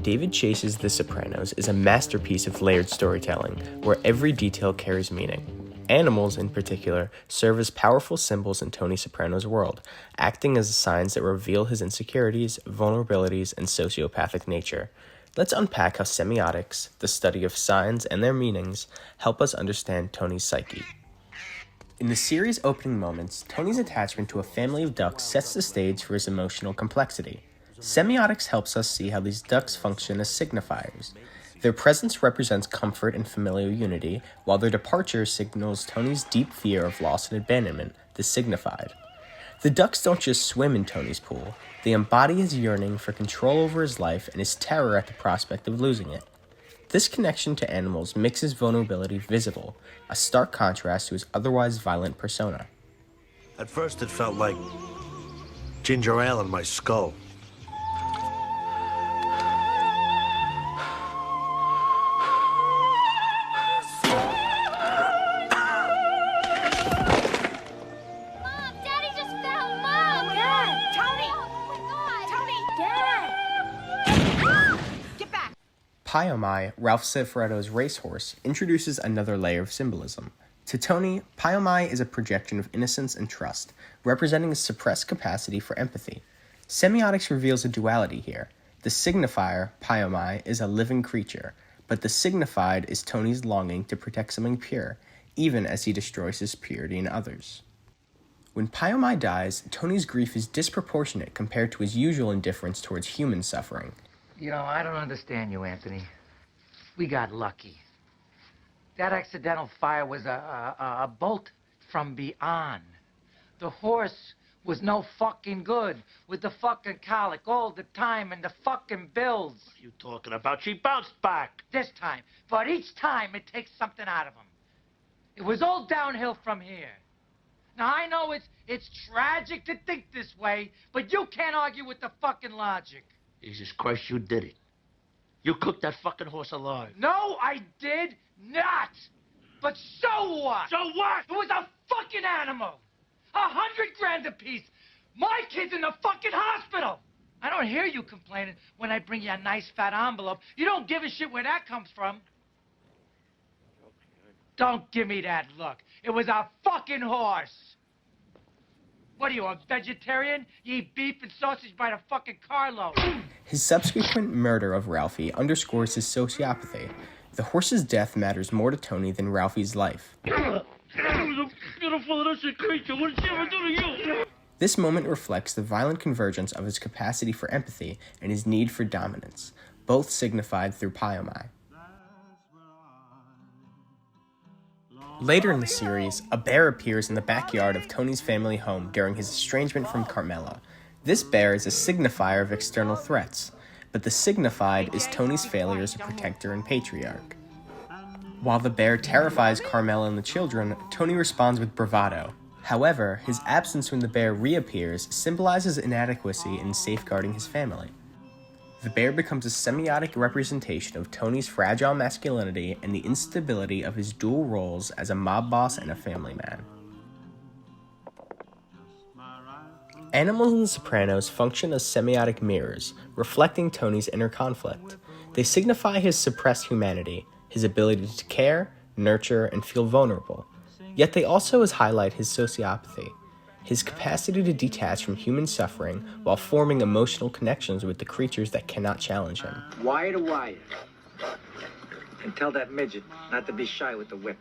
David Chase's The Sopranos is a masterpiece of layered storytelling, where every detail carries meaning. Animals, in particular, serve as powerful symbols in Tony Soprano's world, acting as signs that reveal his insecurities, vulnerabilities, and sociopathic nature. Let's unpack how semiotics, the study of signs and their meanings, help us understand Tony's psyche. In the series' opening moments, Tony's attachment to a family of ducks sets the stage for his emotional complexity. Semiotics helps us see how these ducks function as signifiers. Their presence represents comfort and familial unity, while their departure signals Tony's deep fear of loss and abandonment, the signified. The ducks don't just swim in Tony's pool, they embody his yearning for control over his life and his terror at the prospect of losing it. This connection to animals makes his vulnerability visible, a stark contrast to his otherwise violent persona. At first it felt like ginger ale in my skull. Pyomai, Ralph Cifaretto's racehorse, introduces another layer of symbolism. To Tony, Pyomai is a projection of innocence and trust, representing a suppressed capacity for empathy. Semiotics reveals a duality here. The signifier, Pyomai, is a living creature, but the signified is Tony's longing to protect something pure, even as he destroys his purity in others. When Pyomai dies, Tony's grief is disproportionate compared to his usual indifference towards human suffering. You know, I don't understand you, Anthony. We got lucky. That accidental fire was a bolt from beyond. The horse was no fucking good with the fucking colic all the time and the fucking bills. What are you talking about? She bounced back. This time. But each time it takes something out of him. It was all downhill from here. Now, I know it's tragic to think this way, but you can't argue with the fucking logic. Jesus Christ, you did it. You cooked that fucking horse alive. No, I did not. But so what? So what? It was a fucking animal. $100,000 apiece. My kid's in the fucking hospital. I don't hear you complaining when I bring you a nice fat envelope. You don't give a shit where that comes from. Don't give me that look. It was a fucking horse. What are you, a vegetarian? You eat beef and sausage by the fucking carload. His subsequent murder of Ralphie underscores his sociopathy. The horse's death matters more to Tony than Ralphie's life. It was a beautiful innocent creature. What did she ever do to you? This moment reflects the violent convergence of his capacity for empathy and his need for dominance, both signified through Pyomai. Later in the series, a bear appears in the backyard of Tony's family home during his estrangement from Carmela. This bear is a signifier of external threats, but the signified is Tony's failure as a protector and patriarch. While the bear terrifies Carmela and the children, Tony responds with bravado. However, his absence when the bear reappears symbolizes inadequacy in safeguarding his family. The bear becomes a semiotic representation of Tony's fragile masculinity and the instability of his dual roles as a mob boss and a family man. Animals in The Sopranos function as semiotic mirrors, reflecting Tony's inner conflict. They signify his suppressed humanity, his ability to care, nurture, and feel vulnerable. Yet they also highlight his sociopathy, his capacity to detach from human suffering while forming emotional connections with the creatures that cannot challenge him. Wire to wire. And tell that midget not to be shy with the whip.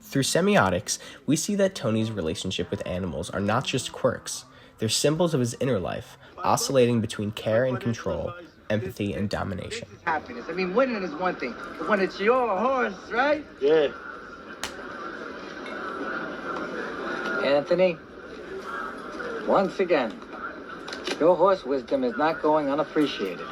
Through semiotics, we see that Tony's relationship with animals are not just quirks. They're symbols of his inner life, oscillating between care and control, empathy and domination. Happiness. I mean, winning is one thing, but when it's your horse, right? Yeah. Anthony, once again, your horse wisdom is not going unappreciated.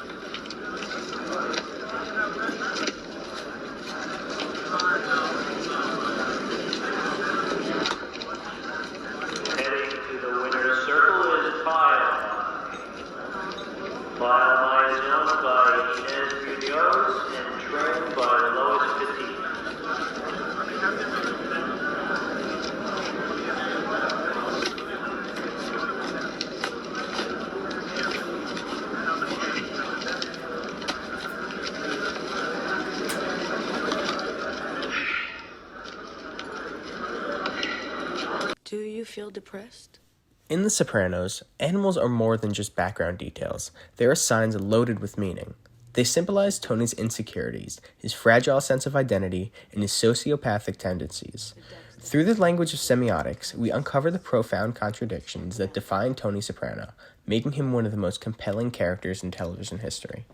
Heading to the winner's circle is Pyle. Pyle is owned by Inez Munoz and trained by Lois Petit. Do you feel depressed? In The Sopranos, animals are more than just background details. They are signs loaded with meaning. They symbolize Tony's insecurities, his fragile sense of identity, and his sociopathic tendencies. Through the language of semiotics, we uncover the profound contradictions that define Tony Soprano, making him one of the most compelling characters in television history.